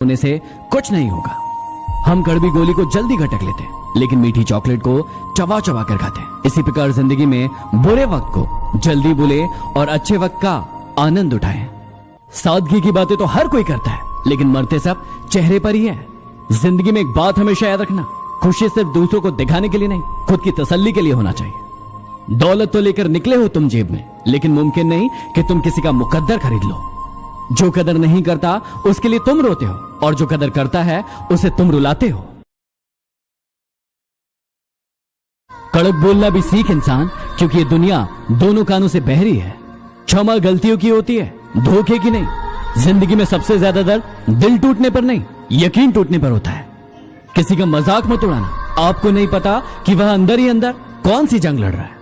होने से कुछ नहीं होगा। हम कड़वी गोली को जल्दी घटक लेते हैं, लेकिन मीठी चॉकलेट को चबा चबा कर खाते हैं। इसी प्रकार जिंदगी में बुरे वक्त को जल्दी भूले और अच्छे वक्त का आनंद उठाएं। सादगी की बातें तो हर कोई करता है, लेकिन मरते सब चेहरे पर ही है। जिंदगी में एक बात हमेशा याद रखना, खुशी सिर्फ दूसरों को दिखाने के लिए नहीं, खुद की तसल्ली के लिए होना चाहिए। दौलत तो लेकर निकले हो तुम जेब में, लेकिन मुमकिन नहीं कि तुम किसी का मुकद्दर खरीद लो। जो कदर नहीं करता उसके लिए तुम रोते हो, और जो कदर करता है उसे तुम रुलाते हो। कड़क बोलना भी सीख इंसान, क्योंकि ये दुनिया दोनों कानों से बहरी है। क्षमा गलतियों की होती है, धोखे की नहीं। जिंदगी में सबसे ज्यादा दर्द दिल टूटने पर नहीं, यकीन टूटने पर होता है। किसी का मजाक मत उड़ाना, आपको नहीं पता कि वह अंदर ही अंदर कौन सी जंग लड़ रहा है।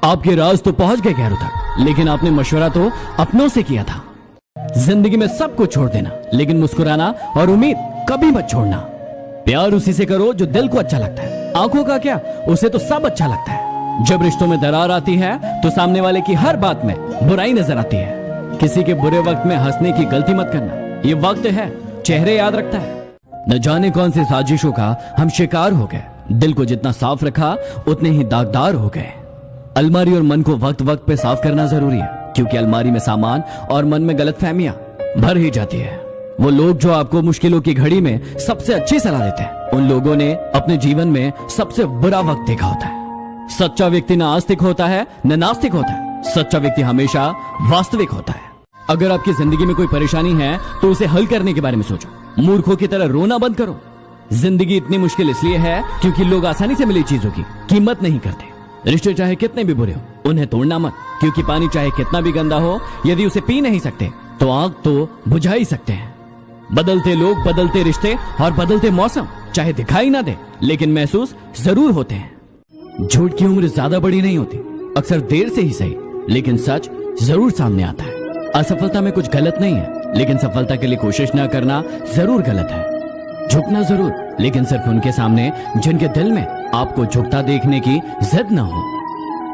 आपके राज तो पहुंच गए गहरों तक, लेकिन आपने मशवरा तो अपनों से किया था। जिंदगी में सब कुछ छोड़ देना, लेकिन मुस्कुराना और उम्मीद कभी मत छोड़ना। प्यार उसी से करो जो दिल को अच्छा लगता है, आंखों का क्या, उसे तो सब अच्छा लगता है। जब रिश्तों में दरार आती है तो सामने वाले की हर बात में बुराई नजर आती है। किसी के बुरे वक्त में हंसने की गलती मत करना, ये वक्त है, चेहरे याद रखता है। न जाने कौन सी साजिशों का हम शिकार हो गए। दिल को जितना साफ रखा उतने ही दागदार हो गए। अलमारी और मन को वक्त वक्त पे साफ करना जरूरी है, क्योंकि अलमारी में सामान और मन में गलतफहमियां भर ही जाती है। वो लोग जो आपको मुश्किलों की घड़ी में सबसे अच्छी सलाह देते हैं, उन लोगों ने अपने जीवन में सबसे बुरा वक्त देखा होता है। सच्चा व्यक्ति न आस्तिक होता है न नास्तिक होता है, सच्चा व्यक्ति हमेशा वास्तविक होता है। अगर आपकी जिंदगी में कोई परेशानी है तो उसे हल करने के बारे में सोचो, मूर्खों की तरह रोना बंद करो। जिंदगी इतनी मुश्किल इसलिए है क्योंकि लोग आसानी से मिली चीजों की कीमत नहीं करते। रिश्ते चाहे कितने भी बुरे हो, उन्हें तोड़ना मत, क्योंकि पानी चाहे कितना भी गंदा हो, यदि उसे पी नहीं सकते तो आग तो बुझा ही सकते हैं। बदलते लोग, बदलते रिश्ते और बदलते मौसम चाहे दिखाई ना दे, लेकिन महसूस जरूर होते हैं। झूठ की उम्र ज्यादा बड़ी नहीं होती, अक्सर देर से ही सही, लेकिन सच जरूर सामने आता है। असफलता में कुछ गलत नहीं है, लेकिन सफलता के लिए कोशिश ना करना जरूर गलत है। झुकना जरूर, लेकिन सिर्फ उनके सामने जिनके दिल में आपको झुकता देखने की जिद ना हो।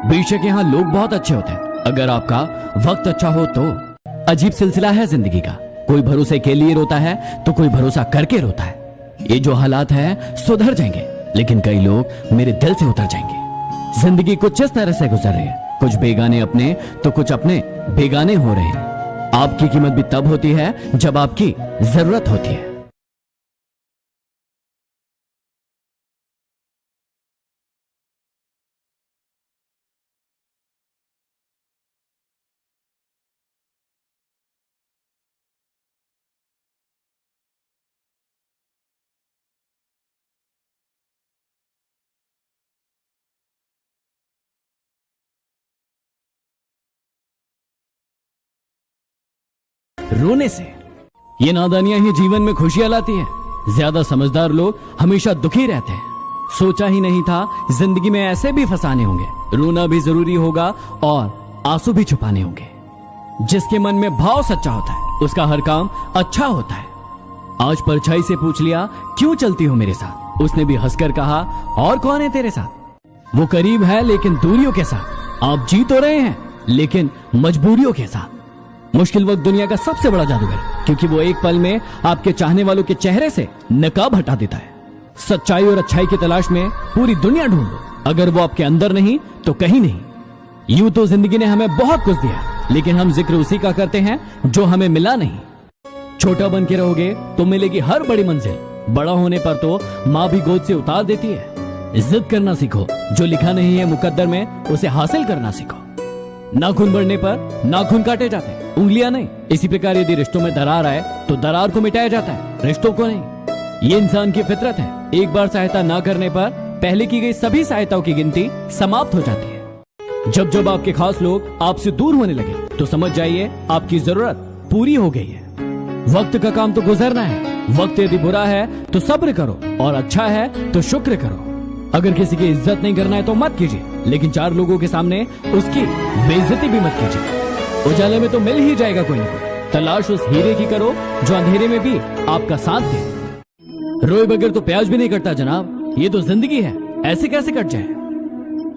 बेशक यहाँ लोग बहुत अच्छे होते हैं, अगर आपका वक्त अच्छा हो तो। अजीब सिलसिला है जिंदगी का, कोई भरोसे के लिए रोता है तो कोई भरोसा करके रोता है। ये जो हालात है सुधर जाएंगे, लेकिन कई लोग मेरे दिल से उतर जाएंगे। जिंदगी कुछ इस तरह से गुजर रही है, कुछ बेगाने अपने तो कुछ अपने बेगाने हो रहे हैं। आपकी कीमत भी तब होती है जब आपकी जरूरत होती है। रोने से ये नादानियां ही जीवन में खुशियां लाती हैं। ज्यादा समझदार लोग हमेशा दुखी रहते हैं। सोचा ही नहीं था जिंदगी में ऐसे भी फसाने होंगे। रोना भी जरूरी होगा और आंसू भी छुपाने होंगे। जिसके मन में भाव सच्चा होता है उसका हर काम अच्छा होता है। आज परछाई से पूछ लिया क्यों चलती हो मेरे साथ, उसने भी हंसकर कहा और कौन है तेरे साथ। वो करीब है लेकिन दूरियों के साथ। आप जी तो रहे हैं लेकिन मजबूरियों के साथ। मुश्किल वक्त दुनिया का सबसे बड़ा जादूगर, क्योंकि वो एक पल में आपके चाहने वालों के चेहरे से नकाब हटा देता है। सच्चाई और अच्छाई की तलाश में पूरी दुनिया ढूंढो, अगर वो आपके अंदर नहीं तो कहीं नहीं। यूं तो जिंदगी ने हमें बहुत कुछ दिया, लेकिन हम जिक्र उसी का करते हैं जो हमें मिला नहीं। छोटा बन के रहोगे तो मिलेगी हर बड़ी मंजिल। बड़ा होने पर तो माँ भी गोद से उतार देती है। जिद करना सीखो, जो लिखा नहीं है मुकद्दर में उसे हासिल करना सीखो। नाखून बढ़ने पर नाखून काटे जाते हैं, उंगलियां नहीं। इसी प्रकार यदि रिश्तों में दरार आए तो दरार को मिटाया जाता है, रिश्तों को नहीं। ये इंसान की फितरत है। एक बार सहायता ना करने पर पहले की गई सभी सहायताओं की गिनती समाप्त हो जाती है। जब जब आपके खास लोग आपसे दूर होने लगे तो समझ जाइए आपकी जरूरत पूरी हो गई है। वक्त का काम तो गुजरना है। वक्त यदि बुरा है तो सब्र करो और अच्छा है तो शुक्र करो। अगर किसी की इज्जत नहीं करना है तो मत कीजिए, लेकिन चार लोगों के सामने उसकी बेइज्जती भी मत कीजिए। उजाले में तो मिल ही जाएगा कोई ना कोई। तलाश उस हीरे की करो जो अंधेरे में भी आपका साथ दे। रोए बगैर तो प्याज भी नहीं कटता जनाब, ये तो जिंदगी है, ऐसे कैसे कट जाए।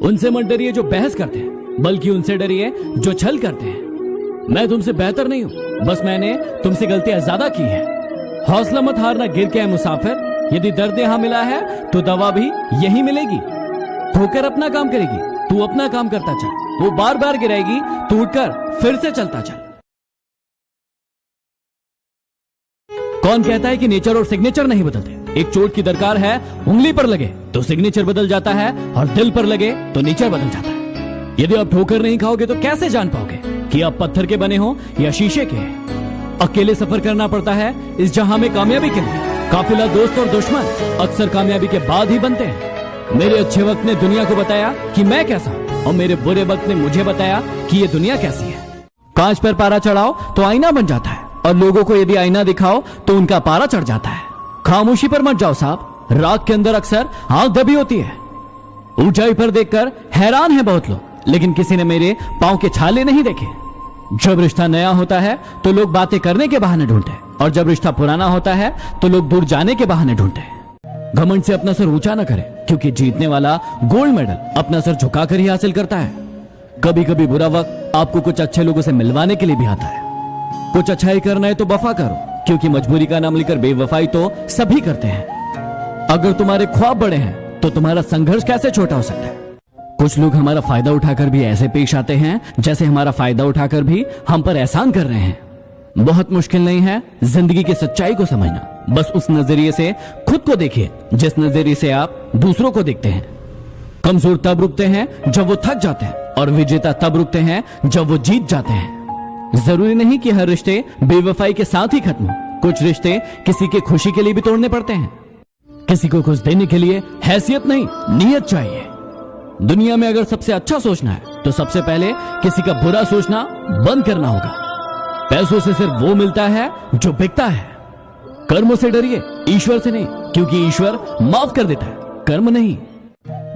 उनसे मत डरिए जो बहस करते हैं, बल्कि उनसे डरिए जो छल करते हैं। मैं तुमसे बेहतर नहीं हूं, बस मैंने तुमसे गलतियां ज्यादा की है। हौसला मत हारना, गिर के है मुसाफिर। यदि दर्द यहां मिला है तो दवा भी यही मिलेगी। ठोकर अपना काम करेगी, तू अपना काम करता चल। वो बार बार गिराएगी, तू उठकर फिर से चलता चल। कौन कहता है कि नेचर और सिग्नेचर नहीं बदलते? एक चोट की दरकार है, उंगली पर लगे तो सिग्नेचर बदल जाता है, और दिल पर लगे तो नेचर बदल जाता है। यदि आप ठोकर नहीं खाओगे तो कैसे जान पाओगे कि आप पत्थर के बने हो या शीशे के? अकेले सफर करना पड़ता है इस जहां में कामयाबी के लिए। काफिला, दोस्त और दुश्मन अक्सर कामयाबी के बाद ही बनते हैं। मेरे अच्छे वक्त ने दुनिया को बताया कि मैं कैसा, और मेरे बुरे वक्त ने मुझे बताया कि ये दुनिया कैसी है। कांच पर पारा चढ़ाओ तो आईना बन जाता है, और लोगों को यदि आईना दिखाओ तो उनका पारा चढ़ जाता है। खामोशी पर मत जाओ साहब, राग के अंदर अक्सर आग दबी होती है। ऊंचाई पर देखकर हैरान है बहुत लोग, लेकिन किसी ने मेरे पांव के छाले नहीं देखे। जब रिश्ता नया होता है तो लोग बातें करने के बहाने ढूंढते, और जब रिश्ता पुराना होता है तो लोग दूर जाने के बहाने ढूंढते। घमंड से अपना सर ऊंचा न करें, क्योंकि जीतने वाला गोल्ड मेडल अपना सर झुकाकर ही हासिल करता है। कभी कभी बुरा वक्त आपको कुछ अच्छे लोगों से मिलवाने के लिए भी आता है। कुछ अच्छाई करना है तो वफा करो, क्योंकि मजबूरी का नाम लेकर बेवफाई तो सभी करते हैं। अगर तुम्हारे ख्वाब बड़े हैं तो तुम्हारा संघर्ष कैसे छोटा हो सकता है? कुछ लोग हमारा फायदा उठाकर भी ऐसे पेश आते हैं जैसे हमारा फायदा उठाकर भी हम पर एहसान कर रहे हैं। बहुत मुश्किल नहीं है जिंदगी की सच्चाई को समझना, बस उस नजरिए से खुद को देखिए जिस नजरिए से आप दूसरों को देखते हैं। कमजोर तब रुकते हैं जब वो थक जाते हैं, और विजेता तब रुकते हैं जब वो जीत जाते हैं। जरूरी नहीं कि हर रिश्ते बेवफाई के साथ ही खत्म हो। कुछ रिश्ते किसी की खुशी के लिए भी तोड़ने पड़ते हैं। किसी को कुछ देने के लिए हैसियत नहीं, नीयत चाहिए। दुनिया में अगर सबसे अच्छा सोचना है तो सबसे पहले किसी का बुरा सोचना बंद करना होगा। पैसों से सिर्फ वो मिलता है जो बिकता है। कर्मों से डरिए, ईश्वर से नहीं, क्योंकि ईश्वर माफ कर देता है, कर्म नहीं।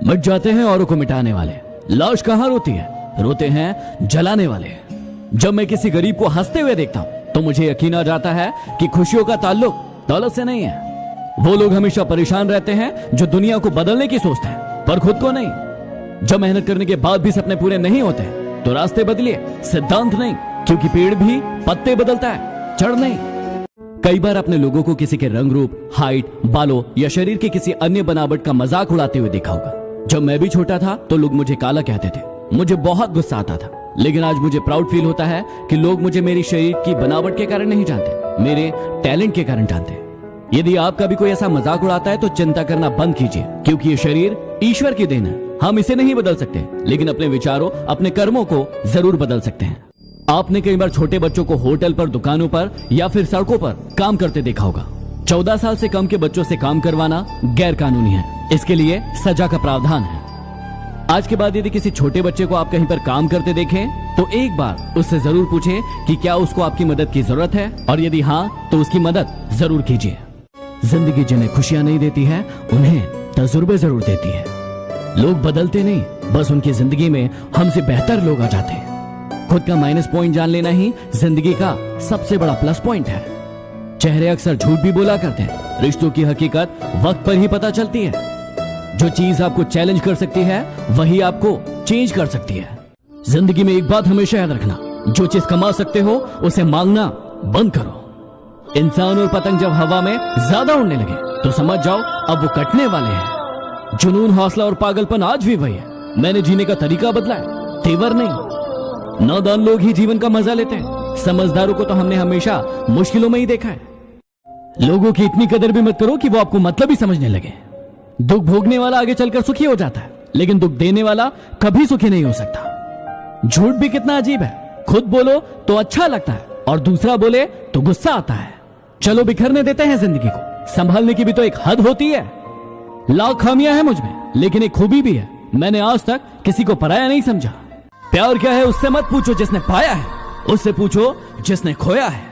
मिट जाते हैं औरों को मिटाने वाले, लाश कहां रोती है? रोते हैं जलाने वाले। जब मैं किसी गरीब को हंसते हुए देखता हूं तो मुझे यकीन आ जाता है कि खुशियों का ताल्लुक दौलत से नहीं है। वो लोग हमेशा परेशान रहते हैं जो दुनिया को बदलने की सोचते हैं, पर खुद को नहीं। जब मेहनत करने के बाद भी सपने पूरे नहीं होते तो रास्ते बदलिए, सिद्धांत नहीं, क्योंकि पेड़ भी पत्ते बदलता है, जड़ नहीं। कई बार अपने लोगों को किसी के रंग रूप, हाइट, बालों या शरीर के किसी अन्य बनावट का मजाक उड़ाते हुए देखा होगा। जब मैं भी छोटा था तो लोग मुझे काला कहते थे, मुझे बहुत गुस्सा आता था। लेकिन आज मुझे प्राउड फील होता है कि लोग मुझे मेरी शरीर की बनावट के कारण नहीं जानते, मेरे टैलेंट के कारण जानते हैं। यदि आपका भी कोई ऐसा मजाक उड़ाता है तो चिंता करना बंद कीजिए, क्योंकि ये शरीर ईश्वर की देन है। हम इसे नहीं बदल सकते, लेकिन अपने विचारों, अपने कर्मों को जरूर बदल सकते हैं। आपने कई बार छोटे बच्चों को होटल पर, दुकानों पर या फिर सड़कों पर काम करते देखा होगा। 14 साल से कम के बच्चों से काम करवाना गैर कानूनी है, इसके लिए सजा का प्रावधान है। आज के बाद यदि किसी छोटे बच्चे को आप कहीं पर काम करते देखें तो एक बार उससे जरूर पूछें कि क्या उसको आपकी मदद की जरूरत है, और यदि हाँ तो उसकी मदद जरूर कीजिए। जिंदगी जिन्हें खुशियां नहीं देती है उन्हें तजुर्बे जरूर देती है। लोग बदलते नहीं, बस उनकी जिंदगी में हमसे बेहतर लोग आ जाते हैं। खुद का माइनस पॉइंट जान लेना ही जिंदगी का सबसे बड़ा प्लस पॉइंट है। चेहरे अक्सर झूठ भी बोला करते हैं, रिश्तों की हकीकत वक्त पर ही पता चलती है। जो चीज आपको चैलेंज कर सकती है वही आपको चेंज कर सकती है। जिंदगी में एक बात हमेशा याद रखना, जो चीज कमा सकते हो उसे मांगना बंद करो। इंसान और पतंग जब हवा में ज्यादा उड़ने लगे तो समझ जाओ अब वो कटने वाले हैं। जुनून, हौसला और पागलपन आज भी वही है। मैंने जीने का तरीका बदला है, तेवर नहीं। नादान लोग ही जीवन का मजा लेते हैं, समझदारों को तो हमने हमेशा मुश्किलों में ही देखा है। लोगों की इतनी कदर भी मत करो कि वो आपको मतलब ही समझने लगे। दुख भोगने वाला आगे चलकर सुखी हो जाता है, लेकिन दुख देने वाला कभी सुखी नहीं हो सकता। झूठ भी कितना अजीब है, खुद बोलो तो अच्छा लगता है और दूसरा बोले तो गुस्सा आता है। चलो बिखरने देते हैं जिंदगी को, संभालने की भी तो एक हद होती है। लाख खामियां हैं मुझ में, लेकिन एक खूबी भी है, मैंने आज तक किसी को पराया नहीं समझा। प्यार क्या है उससे मत पूछो जिसने पाया है, उससे पूछो जिसने खोया है।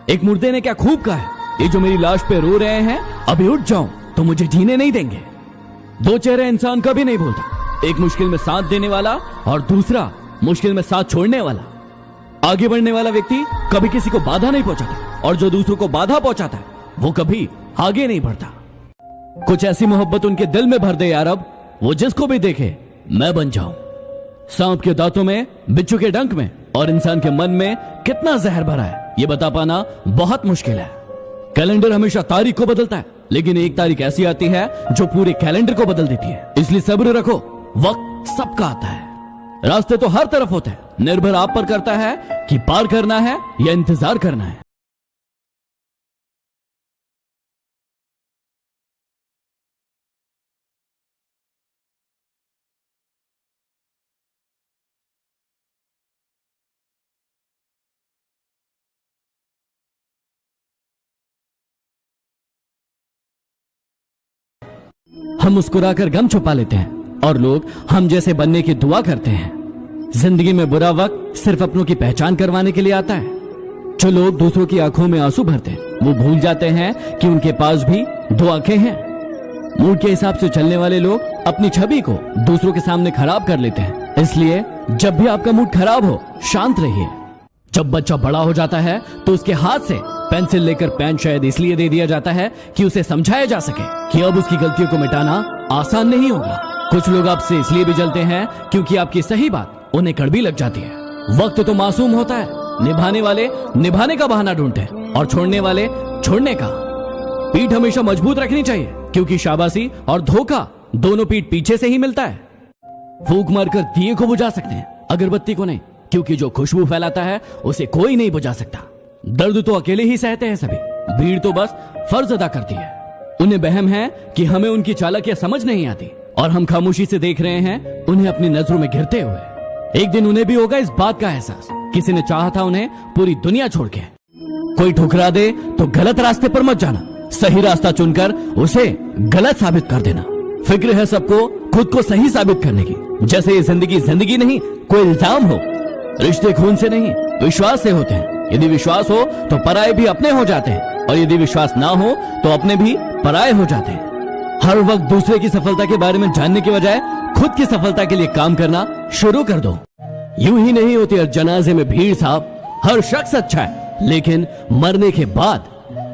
एक मुर्दे ने क्या खूब कहा है, ये जो मेरी लाश पे रो रहे हैं अभी उठ जाऊं तो मुझे जीने नहीं देंगे। दो चेहरे इंसान कभी नहीं बोलता, एक मुश्किल में साथ देने वाला और दूसरा मुश्किल में साथ छोड़ने वाला। आगे बढ़ने वाला व्यक्ति कभी किसी को बाधा नहीं पहुंचाता, और जो दूसरों को बाधा पहुंचाता है वो कभी आगे नहीं बढ़ता। कुछ ऐसी मोहब्बत उनके दिल में भर दे यार अब, वो जिसको भी देखे मैं बन जाऊं। सांप के दांतों में, बिच्छू के डंक में और इंसान के मन में कितना जहर भरा है ये बता पाना बहुत मुश्किल है। कैलेंडर हमेशा तारीख को बदलता है, लेकिन एक तारीख ऐसी आती है जो पूरे कैलेंडर को बदल देती है। इसलिए सब्र रखो, वक्त सबका आता है। रास्ते तो हर तरफ होते हैं, निर्भर आप पर करता है कि पार करना है या इंतजार करना है। हम मुस्कुराकर गम छुपा लेते हैं और लोग हम जैसे बनने की दुआ करते हैं। जिंदगी में बुरा वक्त सिर्फ अपनों की पहचान करवाने के लिए आता है। जो लोग दूसरों की आंखों में आंसू भरते हैं वो भूल जाते हैं कि उनके पास भी दो आंखें हैं। मूड के हिसाब से चलने वाले लोग अपनी छवि को दूसरों के सामने खराब कर लेते हैं। इसलिए जब भी आपका मूड खराब हो, शांत रहिए। जब बच्चा बड़ा हो जाता है तो उसके हाथ से पेंसिल लेकर पेन शायद इसलिए दे दिया जाता है कि उसे समझाया जा सके कि अब उसकी गलतियों को मिटाना आसान नहीं होगा। कुछ लोग आपसे इसलिए भी जलते हैं क्योंकि आपकी सही बात उन्हें कड़वी लग जाती है। वक्त तो मासूम होता है, निभाने वाले निभाने का बहाना ढूंढते हैं और छोड़ने वाले छोड़ने का। पीठ हमेशा मजबूत रखनी चाहिए क्योंकि शाबाशी और धोखा दोनों पीठ पीछे से ही मिलता है। फूंक मारकर दिए को बुझा सकते हैं, अगरबत्ती को नहीं, क्योंकि जो खुशबू फैलाता है उसे कोई नहीं बुझा सकता। दर्द तो अकेले ही सहते हैं सभी, भीड़ तो बस फर्ज अदा करती है। उन्हें वहम है कि हमें उनकी चालाकियां समझ नहीं आती और हम खामोशी से देख रहे हैं उन्हें अपनी नजरों में गिरते हुए। एक दिन उन्हें भी होगा इस बात का एहसास, किसी ने चाहा था उन्हें पूरी दुनिया छोड़ के। कोई ठुकरा दे तो गलत रास्ते पर मत जाना, सही रास्ता चुनकर उसे गलत साबित कर देना। फिक्र है सबको खुद को सही साबित करने की। जैसे ये जिंदगी नहीं, कोई इल्जाम हो। रिश्ते खून से नहीं, विश्वास से होते हैं। यदि विश्वास हो तो पराये भी अपने हो जाते हैं और यदि विश्वास ना हो तो अपने भी पराये हो जाते हैं। हर वक्त दूसरे की सफलता के बारे में जानने के बजाय खुद की सफलता के लिए काम करना शुरू कर दो। यूं ही नहीं होती हर जनाजे में भीड़ साहब। हर शख्स अच्छा है, लेकिन मरने के बाद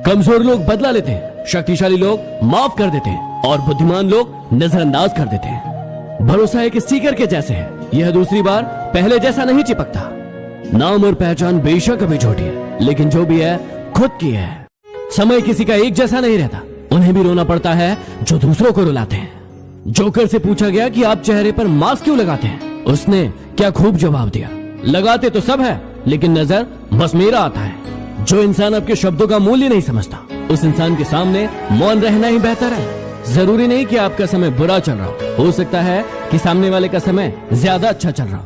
कमजोर लोग बदला लेते हैं, शक्तिशाली लोग माफ कर देते हैं और बुद्धिमान लोग नजरअंदाज कर देते हैं। भरोसा एक स्टिकर के जैसे है, यह दूसरी बार पहले जैसा नहीं चिपकता। नाम और पहचान बेशक अभी छोटी है, लेकिन जो भी है खुद की है। समय किसी का एक जैसा नहीं रहता, उन्हें भी रोना पड़ता है जो दूसरों को रुलाते हैं। जोकर से पूछा गया कि आप चेहरे पर मास्क क्यों लगाते हैं, उसने क्या खूब जवाब दिया, लगाते तो सब है लेकिन नजर बस मेरा आता है। जो इंसान आपके शब्दों का मूल्य नहीं समझता, उस इंसान के सामने मौन रहना ही बेहतर है। जरूरी नहीं कि आपका समय बुरा चल रहा हो सकता है कि सामने वाले का समय ज्यादा अच्छा चल रहा हो।